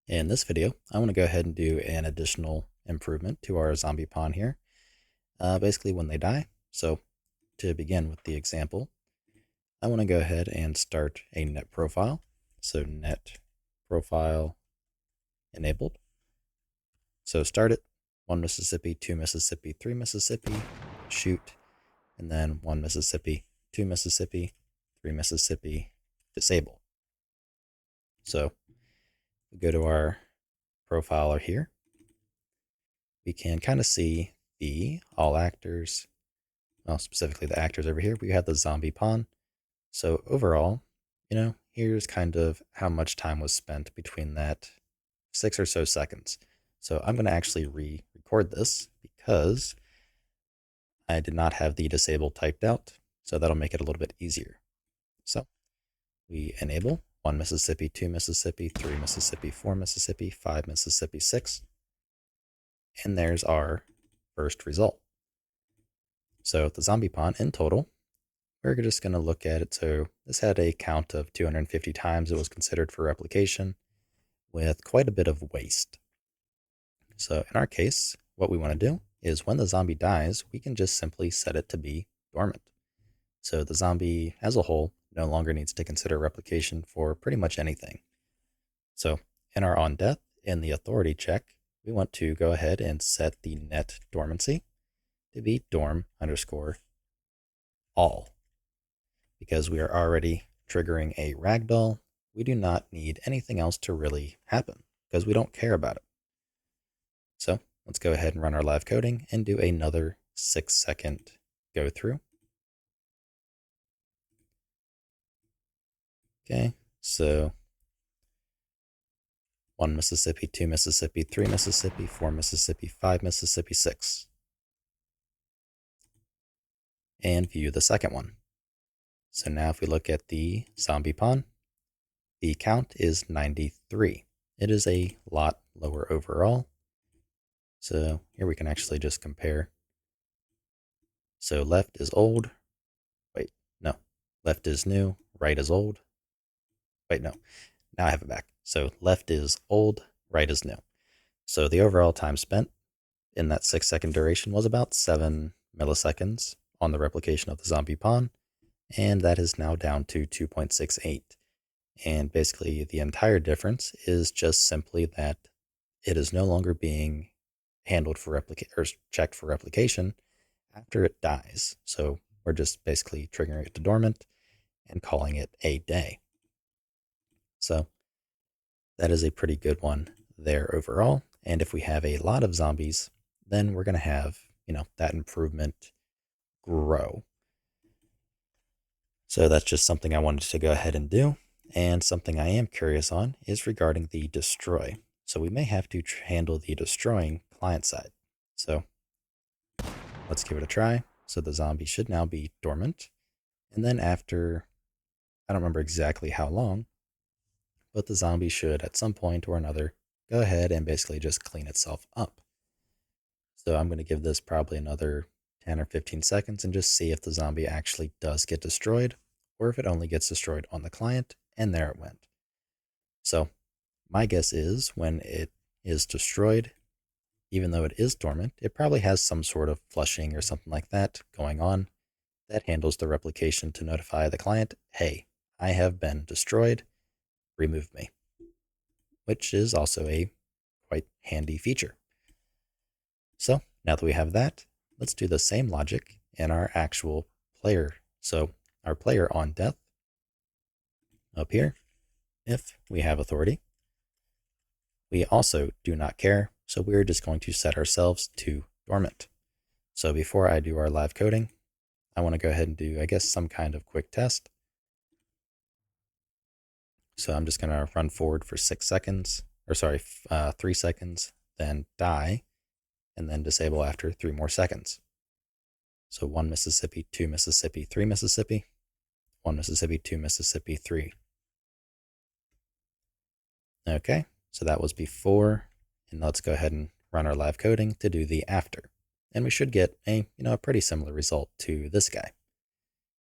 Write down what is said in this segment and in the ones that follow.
In this video, I want to go ahead and do an additional improvement to our zombie pawn here, basically when they die. So to begin with the example, I want to go ahead and start a net profile. So net profile enabled. So start it, 1 Mississippi, 2 Mississippi, 3 Mississippi, shoot, and then 1 Mississippi, 2 Mississippi, 3 Mississippi, disable. So we go to our profiler here. We can kind of see the all actors, well, specifically the actors over here. We have the zombie pawn. So overall, here's kind of how much time was spent between that 6 or so seconds. So I'm going to actually re-record this because I did not have the disable typed out. So that'll make it a little bit easier. So we enable 1 Mississippi, 2 Mississippi, 3 Mississippi, 4 Mississippi, 5 Mississippi, 6. And there's our first result. So the zombie pawn in total, we're just going to look at it. So this had a count of 250 times it was considered for replication with quite a bit of waste. So in our case, what we want to do is when the zombie dies, we can just simply set it to be dormant. So the zombie as a whole no longer needs to consider replication for pretty much anything. So in our on death, in the authority check, we want to go ahead and set the net dormancy to be dorm underscore all. Because we are already triggering a ragdoll, we do not need anything else to really happen because we don't care about it. So let's go ahead and run our live coding and do another 6-second go through. Okay, so 1 Mississippi, 2 Mississippi, 3 Mississippi, 4 Mississippi, 5 Mississippi, 6. And view the second one. So now if we look at the zombie pawn, the count is 93. It is a lot lower overall. So here we can actually just compare. So left is old. Wait, no. Left is new. Right is old. Wait, no. Now I have it back. So left is old. Right is new. So the overall time spent in that 6-second duration was about 7 milliseconds on the replication of the zombie pawn. And that is now down to 2.68. And basically the entire difference is just simply that it is no longer being handled for or checked for replication after it dies. So we're just basically triggering it to dormant and calling it a day. So that is a pretty good one there overall. And if we have a lot of zombies, then we're going to have, that improvement grow. So that's just something I wanted to go ahead and do. And something I am curious on is regarding the destroy. So we may have to handle the destroying client side. So let's give it a try. So the zombie should now be dormant. And then after, I don't remember exactly how long, but the zombie should at some point or another go ahead and basically just clean itself up. So I'm going to give this probably another 10 or 15 seconds and just see if the zombie actually does get destroyed or if it only gets destroyed on the client, and there it went. So my guess is when it is destroyed, even though it is dormant, it probably has some sort of flushing or something like that going on that handles the replication to notify the client, hey, I have been destroyed, remove me, which is also a quite handy feature. So now that we have that, let's do the same logic in our actual player. So our player on death, up here, if we have authority, we also do not care. So we're just going to set ourselves to dormant. So before I do our live coding, I want to go ahead and do, I guess, some kind of quick test. So I'm just going to run forward for 6 seconds, or sorry, 3 seconds, then die, and then disable after 3 more seconds. So 1 Mississippi, 2 Mississippi, 3 Mississippi, 1 Mississippi, 2 Mississippi, 3. Okay, so that was before, and let's go ahead and run our live coding to do the after. And we should get a pretty similar result to this guy,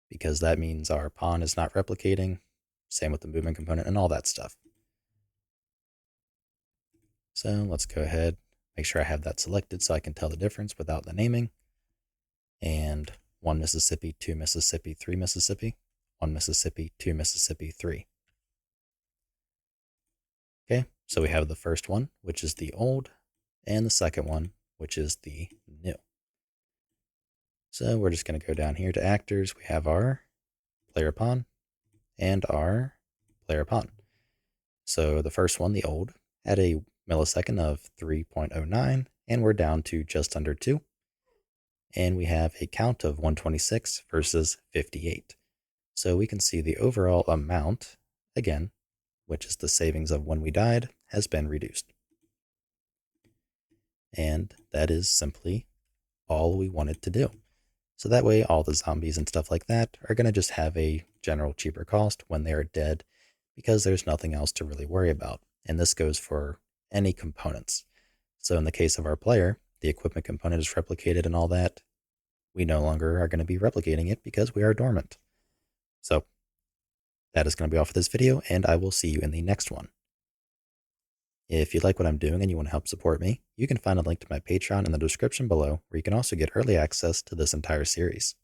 because that means our pawn is not replicating, same with the movement component and all that stuff. So let's go ahead, make sure I have that selected so I can tell the difference without the naming. And 1 Mississippi, 2 Mississippi, 3 Mississippi, 1 Mississippi, 2 Mississippi, 3. Okay, so we have the first one, which is the old, and the second one, which is the new. So we're just going to go down here to actors. We have our player pawn and our player pawn. So the first one, the old, had a millisecond of 3.09, and we're down to just under 2. And we have a count of 126 versus 58. So we can see the overall amount, again, which is the savings of when we died, has been reduced. And that is simply all we wanted to do. So that way all the zombies and stuff like that are going to just have a general cheaper cost when they are dead, because there's nothing else to really worry about. And this goes for any components. So in the case of our player, the equipment component is replicated and all that. We no longer are going to be replicating it because we are dormant. So that is going to be all for this video, and I will see you in the next one. If you like what I'm doing and you want to help support me, you can find a link to my Patreon in the description below, where you can also get early access to this entire series.